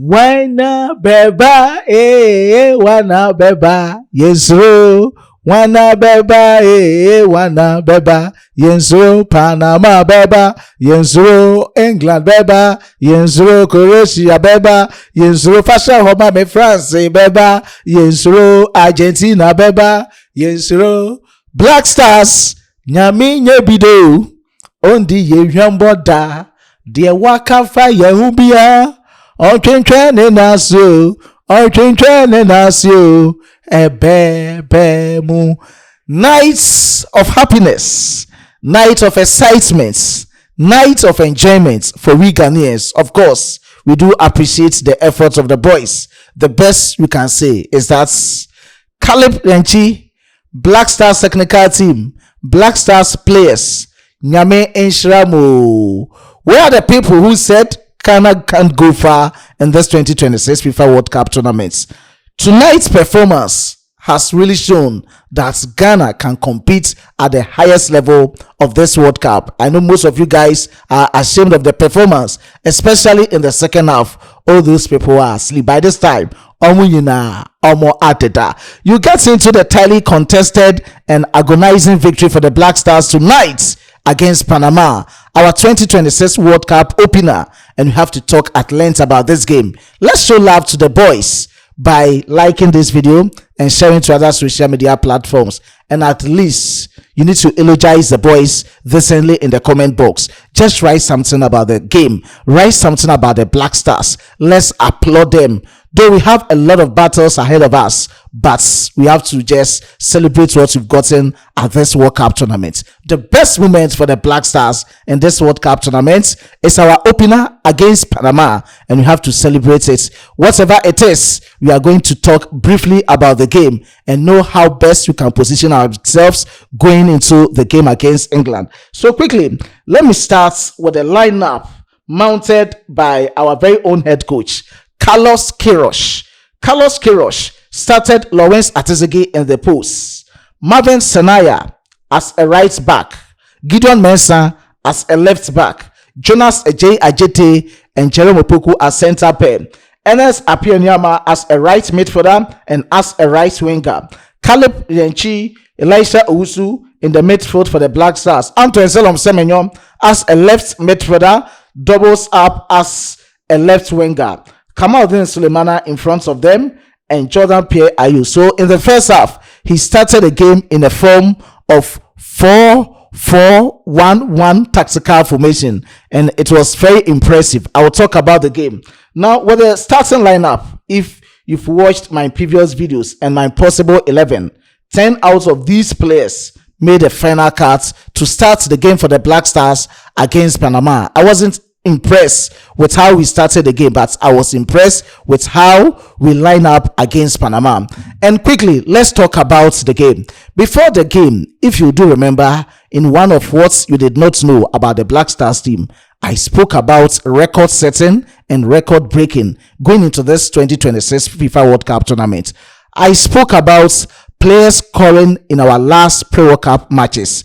Wana beba, wana beba, yesro. Wana beba, wana beba, yensro. Panama beba, yensro. England beba, yensro. Croatia beba, yensro. Fasha homa me France beba, yensro. Argentina beba, yensro. Black Stars, nyami nyebido, ondi ye yamboda, die wakafa yehubia. Ochentwene nasio ebe mu. Nights of happiness, night of excitement, night of enjoyment for we Ghanaians. Of course, we do appreciate the efforts of the boys. The best we can say is that Caleb Yirenkyi, Black Stars technical team, Black Stars players, Nyame Enshiramo. Where are the people who said Ghana can't go far in this 2026 FIFA World Cup tournament? Tonight's performance has really shown that Ghana can compete at the highest level of this World Cup. I know most of you guys are ashamed of the performance, especially in the second half. All those people are asleep by this time. You get into the tightly contested and agonizing victory for the Black Stars tonight against Panama, our 2026 World Cup opener, and we have to talk at length about this game. Let's show love to the boys by liking this video and sharing to other social media platforms, and at least you need to eulogize the boys decently in the comment box. Just write something about the game, write something about the Black Stars. Let's applaud them. Though we have a lot of battles ahead of us, but we have to just celebrate what we've gotten at this World Cup tournament. The best moment for the Black Stars in this World Cup tournament is our opener against Panama, and we have to celebrate it. Whatever it is, we are going to talk briefly about the game and know how best we can position ourselves going into the game against England. So quickly, let me start with the lineup mounted by our very own head coach, Carlos Queiroz. Carlos Queiroz started Lawrence Atizigi in the post, Marvin Senaya as a right back, Gideon Mensah as a left back, Jonas Ajete and Jerome Opoku as centre pair, Ernest Appiah-Nyama as a right midfielder and as a right winger, Caleb Yirenkyi, Elisha Owusu in the midfield for the Black Stars, Antoine Selom Semenyo as a left midfielder, doubles up as a left winger, Kamaldeen Sulemana in front of them, and Jordan Pierre Ayew. So in the first half, he started the game in a form of 4-4-1-1 tactical formation, and it was very impressive. I will talk about the game now with the starting lineup. If you've watched my previous videos and my possible 11, 10 out of these players made a final cut to start the game for the Black Stars against Panama. I wasn't impressed with how we started the game, but I was impressed with how we line up against Panama. And quickly, let's talk about the game. Before the game, if you do remember, in one of what you did not know about the Black Stars team, I spoke about record setting and record breaking going into this 2026 FIFA World Cup tournament. I spoke about players scoring in our last pre-World Cup matches,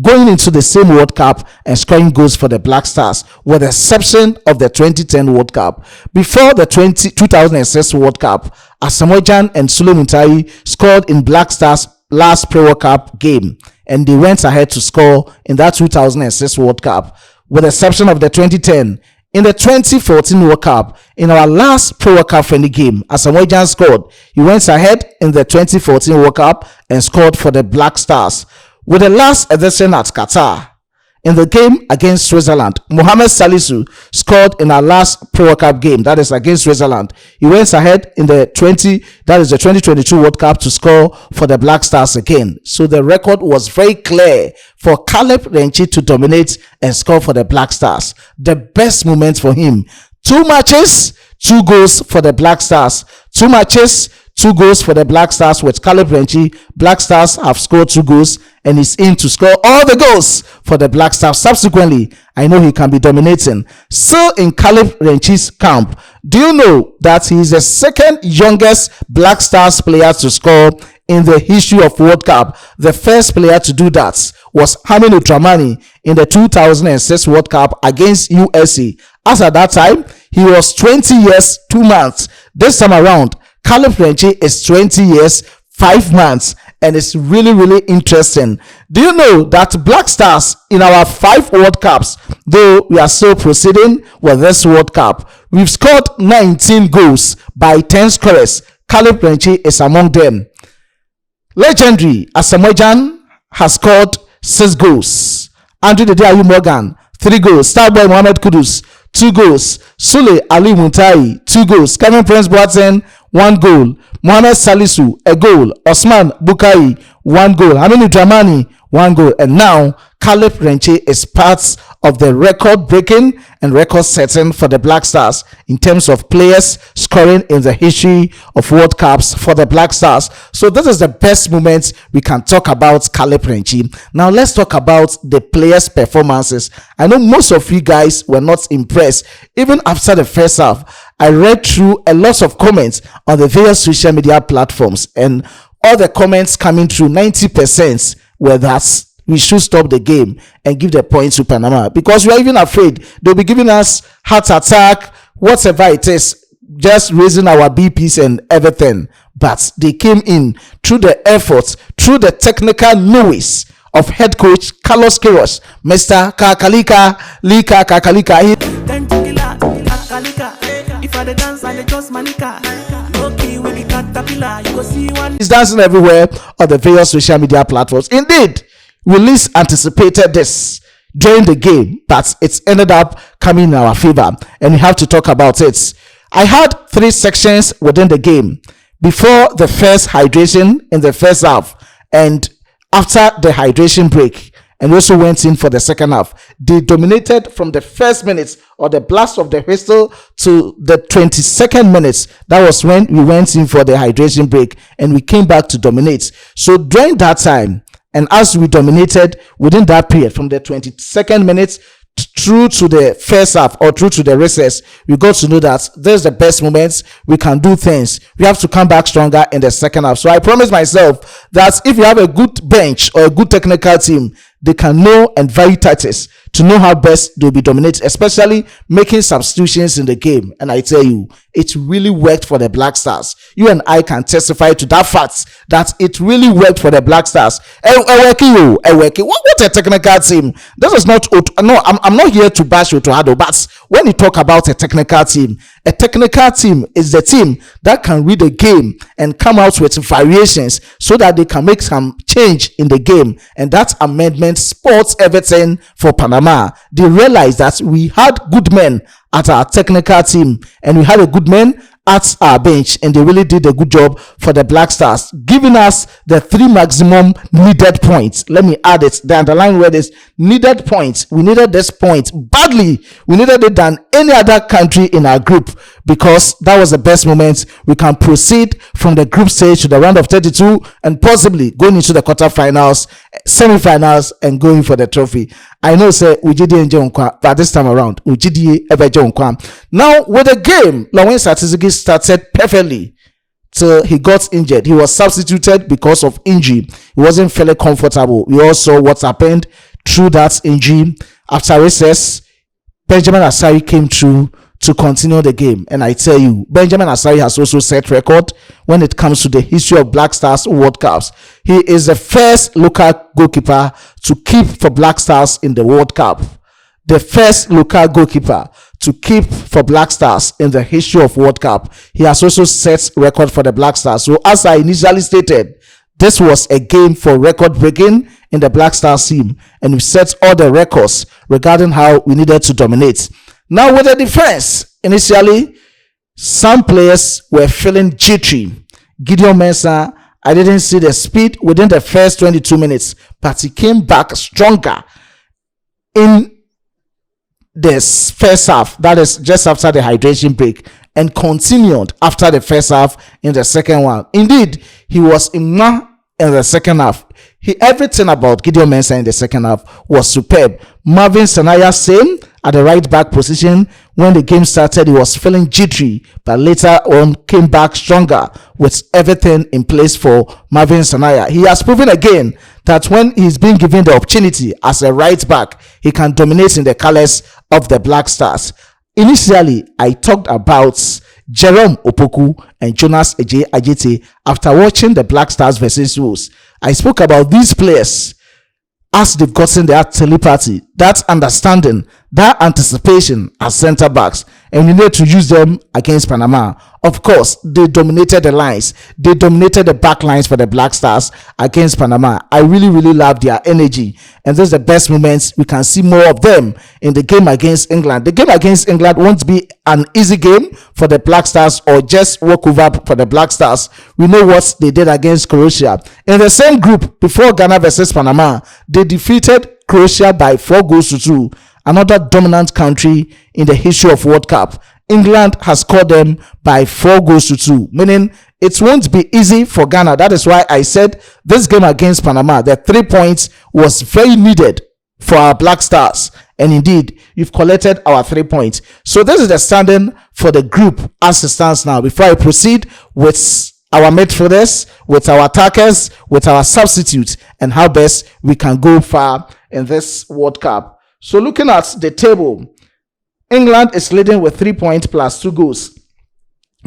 going into the same World Cup and scoring goals for the Black Stars, with the exception of the 2010 World Cup. Before the 2006 World Cup, Asamoah Gyan and Sule Muntari scored in Black Stars' last pre-World Cup game, and they went ahead to score in that 2006 World Cup, with the exception of the 2010. In the 2014 World Cup, in our last pre-World Cup friendly game, Asamoah Gyan scored. He went ahead in the 2014 World Cup and scored for the Black Stars. With the last edition at Qatar, in the game against Switzerland, Mohamed Salisu scored in our last Pro Cup game, that is against Switzerland. He went ahead in the 2022 World Cup to score for the Black Stars again. So the record was very clear for Caleb Yirenkyi to dominate and score for the Black Stars. The best moment for him: 2 matches, 2 goals for the Black Stars. 2 matches, 2 goals for the Black Stars. With Caleb Yirenkyi, Black Stars have scored 2 goals and he's in to score all the goals for the Black Stars. Subsequently, I know he can be dominating. Still in Caleb Yirenkyi's camp, do you know that he is the second youngest Black Stars player to score in the history of World Cup? The first player to do that was Hamidou Dramani in the 2006 World Cup against USA. As at that time, He was 20 years 2 months. This time around, Caleb Yirenkyi is 20 years 5 months, and it's really, really interesting. Do you know that Black Stars in our 5 World Cups, though we are still proceeding with this World Cup, we've scored 19 goals by 10 scorers. Caleb Yirenkyi is among them. Legendary Asamoah has scored 6 goals. Andrew Ayew Morgan 3 goals. Starboy Mohamed Kudus 2 goals. Sule Ali Muntai 2 goals. Kevin Prince Boateng 1 goal. Mohamed Salisu a goal. Osman Bukai 1 goal. Aminu Dramani 1 goal. And now Caleb Yirenkyi is part of the record breaking and record setting for the Black Stars in terms of players scoring in the history of World Cups for the Black Stars. So this is the best moment we can talk about Caleb Yirenkyi. Now let's talk about the players' performances. I know most of you guys were not impressed even after the first half. I read through a lot of comments on the various social media platforms, and all the comments coming through, 90% were that we should stop the game and give the points to Panama, because we are even afraid they'll be giving us heart attack, whatever it is, just raising our BPs and everything. But they came in through the efforts, through the technical nous of head coach Carlos Queiroz, Mr. Kakalika Lika Kakalika. He's dancing everywhere on the various social media platforms. Indeed, we least anticipated this during the game, but it's ended up coming in our favor, and we have to talk about it. I had 3 sections within the game: before the first hydration in the first half, and after the hydration break, and also went in for the second half. They dominated from the first minutes or the blast of the whistle to the 22nd minutes. That was when we went in for the hydration break, and we came back to dominate. So during that time, and as we dominated within that period, from the 22nd minutes through to the first half or through to the recess, we got to know that there's the best moments we can do things. We have to come back stronger in the second half. So I promised myself that if you have a good bench or a good technical team, they can know and very tactics to know how best they'll be dominated, especially making substitutions in the game. And I tell you, it really worked for the Black Stars. You and I can testify to that fact that it really worked for the Black Stars. What a technical team. This is not, no, I'm not here to bash Otohado, but when you talk about a technical team is the team that can read the game and come out with variations so that they can make some change in the game. And that amendment sports everything for Panama. They realized that we had good men at our technical team and we had a good man at our bench, and they really did a good job for the Black Stars, giving us the 3 maximum needed points. Let me add it. The underlying word is needed points. We needed this point badly. We needed it than any other country in our group, because that was the best moment we can proceed from the group stage to the round of 32 and possibly going into the quarterfinals, semifinals, and going for the trophy. I know, say Ujidi and Jonkwa, but this time around, Ujidi ever Jonkwa. Now, with the game, Lawrence Satizigi started perfectly till he got injured. He was substituted because of injury. He wasn't fairly comfortable. We all saw what happened through that injury. After recess, Benjamin Asare came through to continue the game. And I tell you, Benjamin Asare has also set record when it comes to the history of Black Stars World Cups. He is the first local goalkeeper to keep for Black Stars in the World Cup. The first local goalkeeper to keep for Black Stars in the history of World Cup. He has also set record for the Black Stars. So as I initially stated, this was a game for record breaking in the Black Stars team, and we set all the records regarding how we needed to dominate. Now with the defense, initially some players were feeling jittery. Gideon Mensah, I didn't see the speed within the first 22 minutes, but he came back stronger in this first half, that is just after the hydration break, and continued after the first half in the second one. Indeed, he was in the second half. Everything about Gideon Mensah in the second half was superb. Marvin Sanaya, same at the right back position. When the game started, he was feeling jittery, but later on came back stronger with everything in place for Marvin Sanaya. He has proven again that when he's being given the opportunity as a right back, he can dominate in the colors of the Black Stars. Initially, I talked about Jerome Opoku and Jonas Ajete after watching the Black Stars versus Wolves. I spoke about these players as they've gotten that telepathy, that understanding, that anticipation as center backs, and you need to use them against Panama. Of course, they dominated the lines, they dominated the back lines for the Black Stars against Panama. I really love their energy, and this is the best moments. We can see more of them in the game against England. The game against England won't be an easy game for the Black Stars or just walk over for the Black Stars. We know what they did against Croatia. In the same group before Ghana versus Panama, they defeated Croatia by 4-2, another dominant country in the history of World Cup. England has scored them by 4-2, meaning it won't be easy for Ghana. That is why I said this game against Panama, the 3 points was very needed for our Black Stars, and indeed you've collected our 3 points. So this is the standing for the group as it stands now. Before I proceed with our midfielders, with our attackers, with our substitutes, and how best we can go far in this World Cup. So looking at the table, England is leading with 3 points plus 2 goals.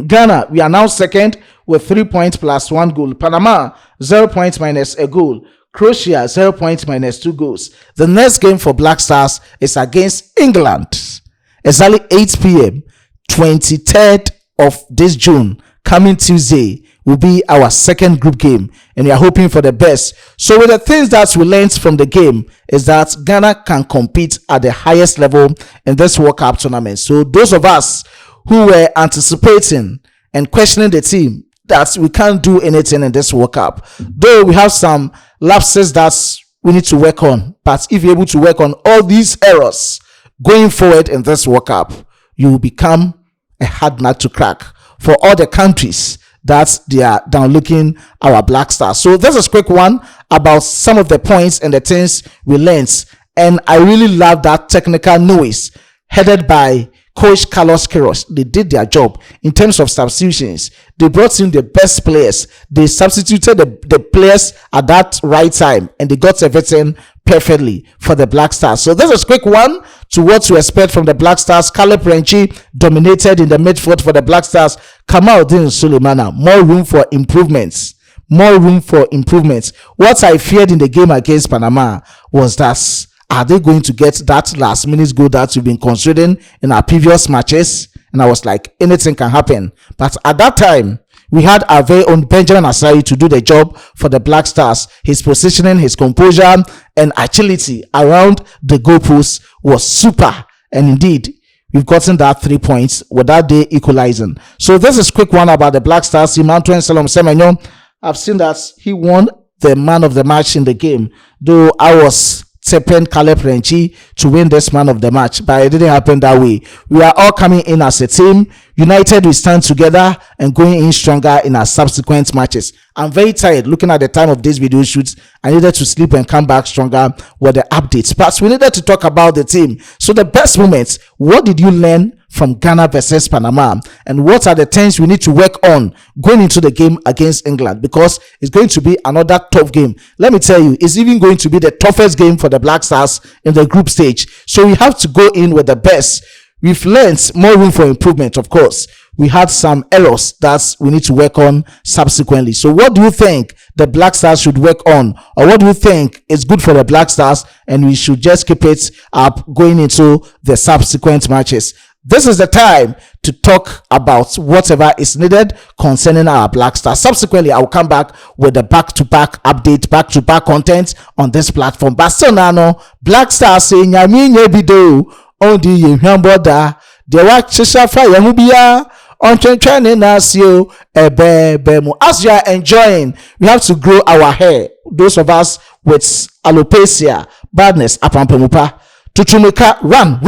Ghana, we are now second with 3 points plus 1 goal. Panama, 0 points minus a goal. Croatia, 0 points minus 2 goals. The next game for Black Stars is against England. Exactly 8 p.m., 23rd of this June, coming Tuesday, will be our second group game, and we are hoping for the best. So with the things that we learned from the game is that Ghana can compete at the highest level in this World Cup tournament. So those of us who were anticipating and questioning the team that we can't do anything in this World Cup, though we have some lapses that we need to work on, but if you're able to work on all these errors going forward in this World Cup, you will become a hard nut to crack for all the countries that they are downlooking our Black Stars. So this is a quick one about some of the points and the things we learned, and I really love that technical noise headed by Coach Carlos Queiroz. They did their job in terms of substitutions. They brought in the best players. They substituted the players at that right time, and they got everything perfectly for the Black Stars. So this is a quick one to what to expect from the Black Stars. Caleb Renchi dominated in the midfield for the Black Stars. Kamaldeen Sulemana, more room for improvements. More room for improvements. What I feared in the game against Panama was that are they going to get that last minute goal that we've been considering in our previous matches? And I was like, anything can happen. But at that time, we had our very own Benjamin Asare to do the job for the Black Stars. His positioning, his composure, and agility around the goalpost was super. And indeed, we've gotten that 3 points without they equalizing. So this is a quick one about the Black Stars. Antoine Salom Semenyo, I've seen that he won the man of the match in the game, though I was tipping Caleb Renchi to win this man of the match, but it didn't happen that way. We are all coming in as a team. United, we stand together and going in stronger in our subsequent matches. I'm very tired looking at the time of this video shoots. I needed to sleep and come back stronger with the updates, but we needed to talk about the team. So the best moments, what did you learn from Ghana versus Panama, and what are the things we need to work on going into the game against England, because it's going to be another tough game. Let me tell you, it's even going to be the toughest game for the Black Stars in the group stage. So we have to go in with the best. We've learned more room for improvement. Of course, we had some errors that we need to work on subsequently. So what do you think the Black Stars should work on, or what do you think is good for the Black Stars and we should just keep it up going into the subsequent matches? This is the time to talk about whatever is needed concerning our Black Stars. Subsequently, I will come back with the back-to-back update, back-to-back content on this platform. But still now, Black Stars say, "Nyami nyebido on the yamboda. The work shishafa yamubia on training nasio ebebemu." As you are enjoying, we have to grow our hair. Those of us with alopecia, badness, apampemupa, tutumika, run.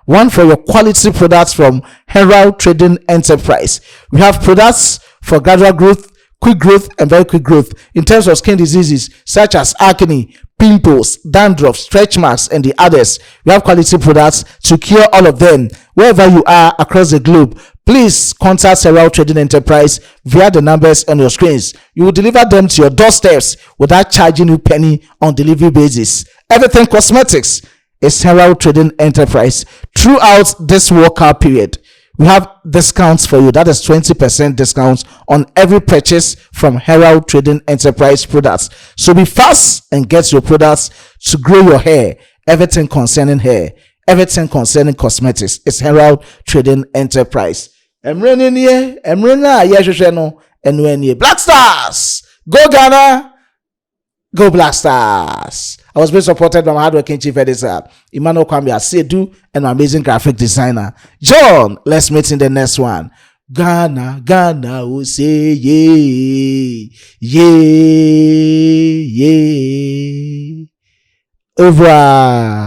One for your quality products from Herald Trading Enterprise. We have products for gradual growth, quick growth, and very quick growth in terms of skin diseases such as acne, pimples, dandruff, stretch marks, and the others. We have quality products to cure all of them. Wherever you are across the globe, please contact Herald Trading Enterprise via the numbers on your screens. You will deliver them to your doorsteps without charging you penny on delivery basis. Everything cosmetics, is Herald Trading Enterprise. Throughout this workout period, we have discounts for you. That is 20% discounts on every purchase from Herald Trading Enterprise products. So be fast and get your products to grow your hair. Everything concerning hair, everything concerning cosmetics is Herald Trading Enterprise. Black Stars, go Ghana, go Black Stars. I was being supported by my hardworking chief editor, Emmanuel Kwame Asedu, and my amazing graphic designer, John. Let's meet in the next one. Ghana, Ghana, we say yeah, yeah, yeah. Au revoir.